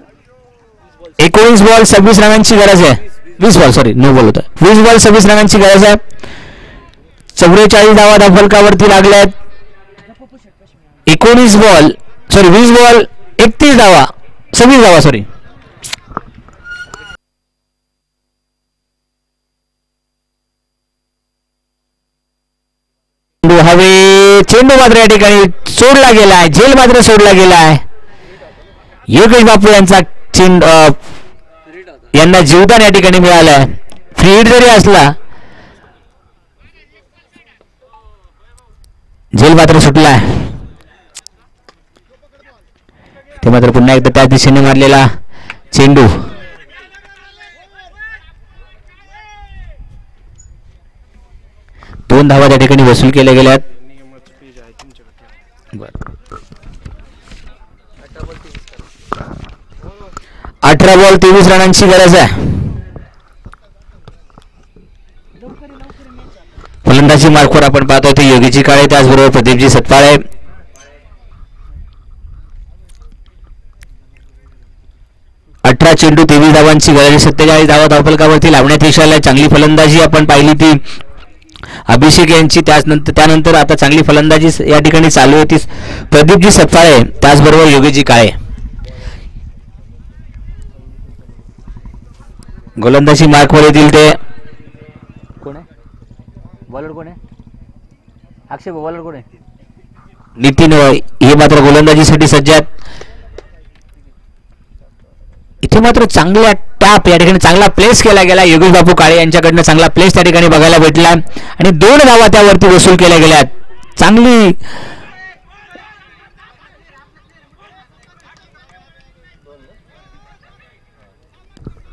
19 बॉल 26 रनांची गरज आहे. 20 बॉल सॉरी नो बॉल होता. 20 बॉल 26 रनांची गरज आहे. 44 धावा धावफलकावरती लागल्यात. 19 बॉल सॉरी 20 बॉल 31 धावा 26 धावा सॉरी. हवे चेंडू मात्र या ठिकाणी सोडला गेलाय. झेल मात्र सोडला गेलाय. योगेश बापू यांचा चेंडू यांना जीवदान या ठिकाणी मिळालंय. फ्री हिट जरी असला झेल मात्र सुटलाय. ते मात्र पुन्हा एकदा त्याच दिशेने मारलेला चेंडू. दोन धावा त्या ठिकाणी वसूल केल्या गेल्यात. 18 बॉल 23 रनांची गरज आहे. फलंदाजी मार्कवर आपण पाहतोय ते योगीजी काळे त्याचबरोबर प्रदीपजी सतपाळे. चेंडू 23 धावांची गरज. 47 धावा धावफलकावरती लावण्यात यश आलंय. चांगली फलंदाजी आपण पाहिली ती अभिषेक यांची. त्यानंतर आता चांगली फलंदाजी या ठिकाणी चालू होती प्रदीपजी सतपाळे त्याचबरोबर योगीजी काळे. गोलंदाजी मार्कवर येतील ते कोण आहे बॉलर कोण आहे अक्षय बॉलर कोण आहे नितीन हे मात्र गोलंदाजीसाठी सज्ज आहेत. इथे मात्र चांगला टॅप या ठिकाणी चांगला प्लेस केला गेला. योगेश बापू काळे यांच्याकडनं चांगला प्लेस त्या ठिकाणी बघायला भेटला आणि 2 धावा त्यावरती वसूल केल्या गेल्यात. चांगली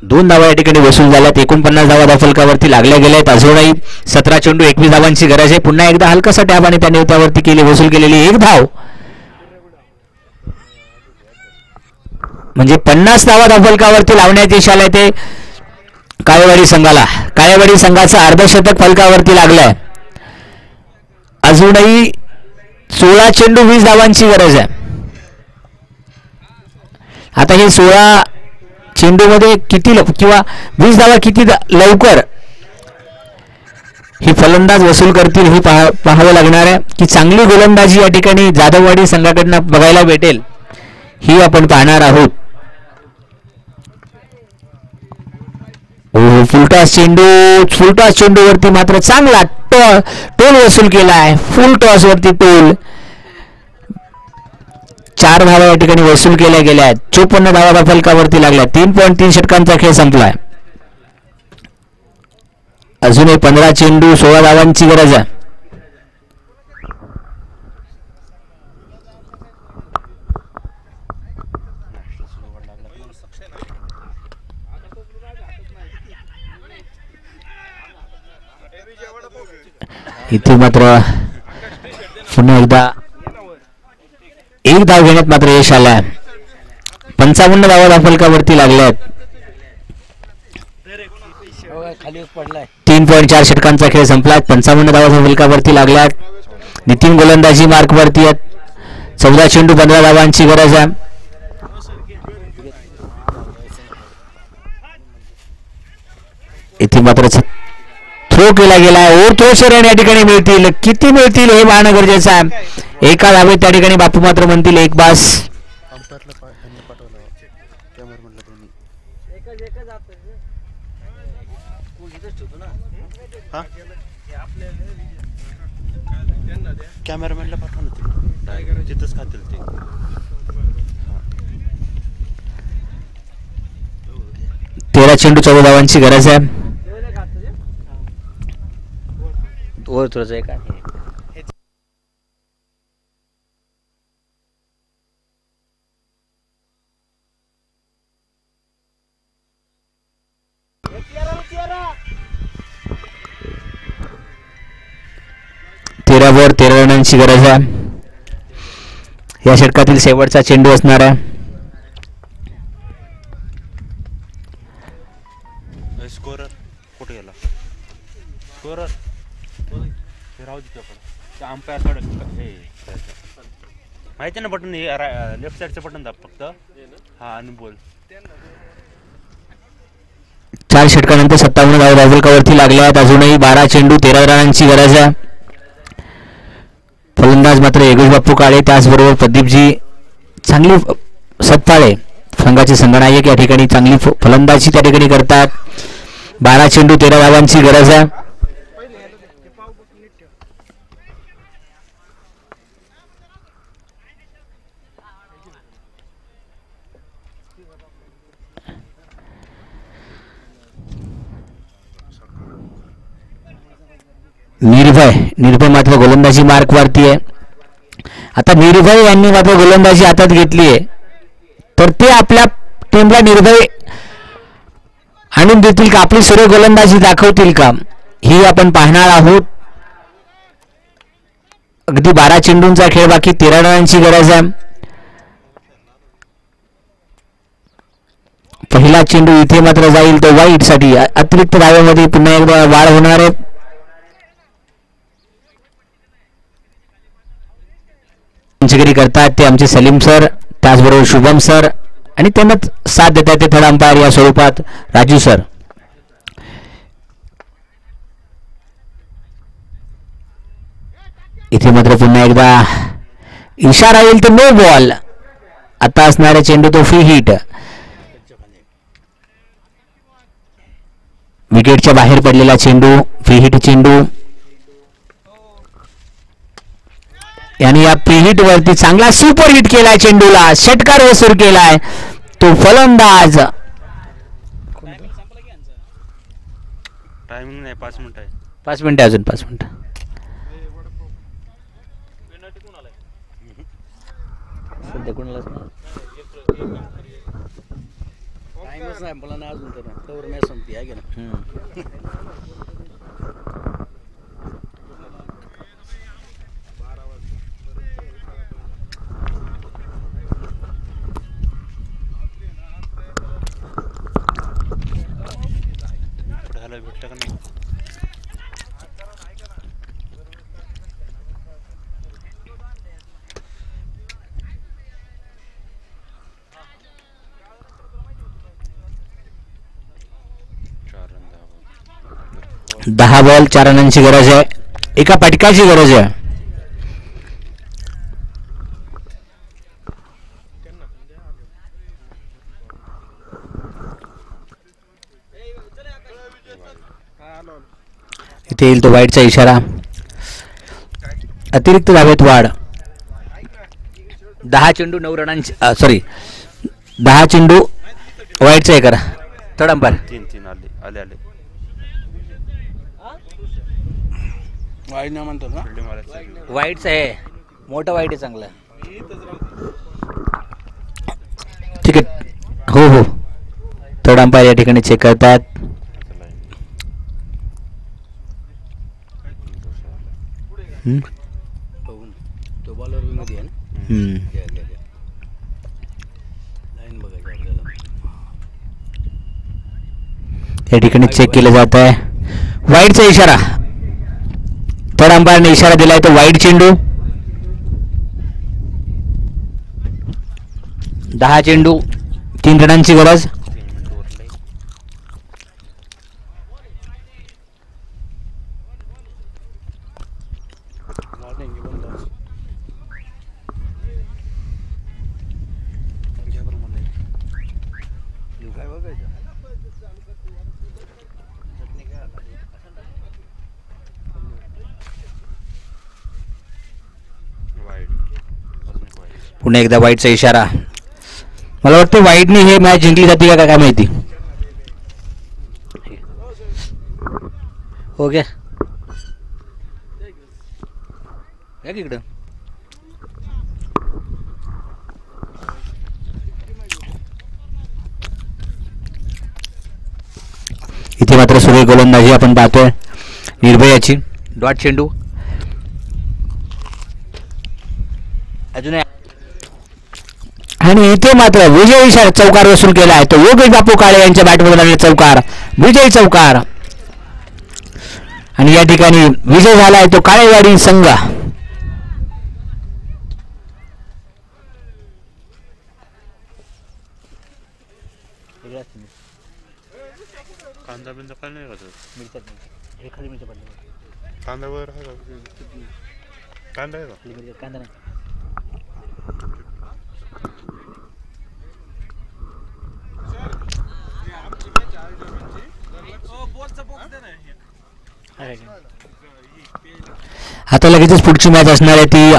दोन धावा या ठिकाणी वसूल झाल्यात. 49 धावा फलकावरती लागल्या गेल्या आहेत. अजूनही 17 चेंडू 21 धावांची गरज आहे. पुन्हा एकदा हलकासा टॅप आणि त्याने त्यावरती केली वसूल केलेली एक धाव म्हणजे 50 धावा फलकावरती लावण्यात यश आलंय ते काळेवाडी संघाला. काळेवाडी संघाचं अर्धशतक फलकावरती लागलंय. अजूनही 16 चेंडू 20 धावांची गरज आहे. आता हे 16 चेंडू मध्ये किती किंवा 20 धावा किती लवकर हे फलंदाज वसूल करतील हे पाहावं लागणार आहे की चांगली गोलंदाजी या ठिकाणी जाधववाडी संघाकडनं बघायला भेटेल ही आपण पाहणार आहोत. फुलटॉस चेंडूवरती मात्र चांगला टोल वसूल केलाय. फुल टॉस वरती टोल 4 धावा या ठिकाणी वसूल केल्या गेल्या आहेत. 54 धावा फलकावरती लागल्या. 3.3 षटकांचा खेळ संपलाय. अजूनही 15 चेंडू 16 धावांची गरज आहे. इथे मात्र पुन्हा एकदा एक धाव घेण्यात मात्र यश आलाय. 55 धावा फलकावरती लागल्यात. 3.4 षटकांचा खेळ संपला. 55 धावा फलकावरती लागल्यात. नितीन गोलंदाजी मार्कवरती आहेत. 14 चेंडू 15 धावांची गरज आहे. इथे मात्र थ्रो केला गेलाय. ओव्हर थ्रो रन या ठिकाणी मिळतील. किती मिळतील हे पाहणं गरजेचं आहे. एका धावेत त्या ठिकाणी बापू मात्र म्हणतील एक बास. कॅमेरामॅनला पाठवा ना तिथंच खातील ते. 13 चेंडू 14 धावांची गरज आहे. ओव्हर थ्रोचं आहे का? वर 13 रनांची गरज आहे. या षटकातील शेवटचा चेंडू असणार आहे. स्कोरर कुठे गेला? स्कोरर राहू दे त्याकडे. अंपायर माहिती ना बटन लेफ्ट साईडचं बटन दाब फक्त. हा आणि बोल. 4 षटकानंतर 57 धावा फलकावरती लागल्या आहेत. अजूनही 12 चेंडू 13 रनांची गरज आहे. फलंदाज मात्र योगेश बाप्पू काळे त्याचबरोबर प्रदीपजी चांगली सत्ताळे संघाचे संघनायक या ठिकाणी चांगली फलंदाजी त्या ठिकाणी करतात. 12 चेंडू 13 धावांची गरज आहे. निर्भय मात्र गोलंदाजी मार्क वरती आहे. आता निर्भय यांनी मात्र गोलंदाजी हातात घेतली आहे तर ते आपल्या टीमला निर्भय आणून देतील का? आपली सर्व गोलंदाजी दाखवतील का? ही आपण पाहणार आहोत. अगदी 12 चेंडूंचा खेळ बाकी. 13 रनांची गरज आहे. पहिला चेंडू इथे मात्र जाईल तो वाईट साठी. अतिरिक्त धावेमध्ये पुन्हा एकदा वाढ होणार आहे. पंचगिरी करतात ते आमचे सलीम सर त्याचबरोबर शुभम सर आणि त्यांना साथ देतात ते थर्ड अंपायर या स्वरूपात राजू सर. इथे मात्र पुन्हा एकदा इशारा येईल तर नो बॉल. आता असणारा चेंडू तो फ्री हिट. विकेटच्या बाहेर पडलेला चेंडू फ्री हिट चेंडू. यांनी या प्रीहिट वरती चांगला सुपर हिट केलाय. चेंडूला षटकार वसूल केलाय तो फलंदाज. टायमिंग नाही 5 मिनिट आहे. 5 मिनिटं अजून 5 मिनिटं. सध्या कोणालाच नाही टाइमच नाही मला नाही अजून तर तोवर मॅच संपती आहे की ना पुढे ह्याला भेटलं का नाही चार रन 10 बॉल 4 रनांची गरज आहे एका फटकाची गरज आहे इथे येईल तो वाईटचा इशारा अतिरिक्त धावेत वाढ 10 चेंडू 9 रनांची सॉरी 10 चेंडू वाईटचा हे करा थर्ड अंपायर 3 आले वाईट ना म्हणतो ना फिल्डिंग वाल्याचं वाईटचं आहे मोठं वाईट आहे चांगलं ठीक आहे हो हो थर्ड अंपायर या ठिकाणी चेक करतात बघून तो बॉलर मध्ये आहे ना घ्या लाईन बघायची आपल्याला या ठिकाणी चेक केलं जात आहे वाईटचा इशारा थर्ड अंपायरने इशारा दिलाय तो वाईट चेंडू 10 चेंडू 3 रनांची गरज 3 मिनिट उरले घ्या बरं मला काय बघायचं वाईट अजून एक वाईट पुन्हा एकदा वाईटचा इशारा मला वाटतं वाईटने हे मॅच जिंकली जाते का काय माहिती हो घ्या इकडं इथे मात्र सुरेख गोलंदाजी आपण पाहतोय निर्भयाची डॉट चेंडू अजून आणि इथे मात्र विजयी चौकार वसूल केला आहे तो योगेश बापू काळे यांच्या बॅटमधून आलेला चौकार विजयी चौकार आणि या ठिकाणी विजय झाला आहे तो काळेवाडी संघ कांदा बिंदा काय नाही का एखादी मिनिट पडलं कांदा वगैरे आहे का कांदा आहे का कांदा नाही आता लगेचच पुढची मॅच असणार आहे ती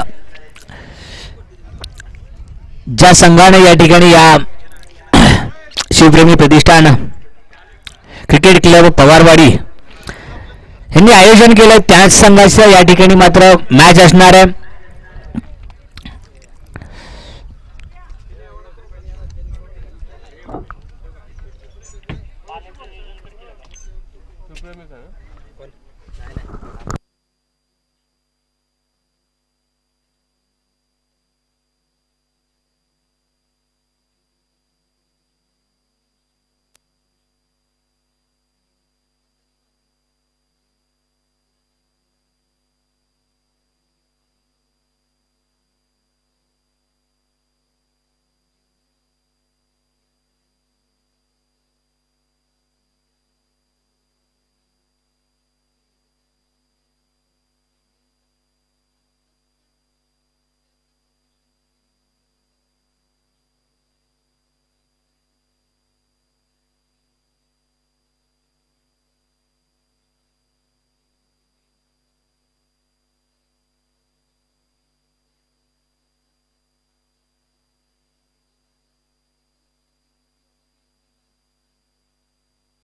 ज्या संघाने या ठिकाणी या शिवप्रेमी प्रतिष्ठान क्रिकेट क्लब पवारवाडी यांनी आयोजन केलं त्याच संघाचं या ठिकाणी मात्र मॅच असणार आहे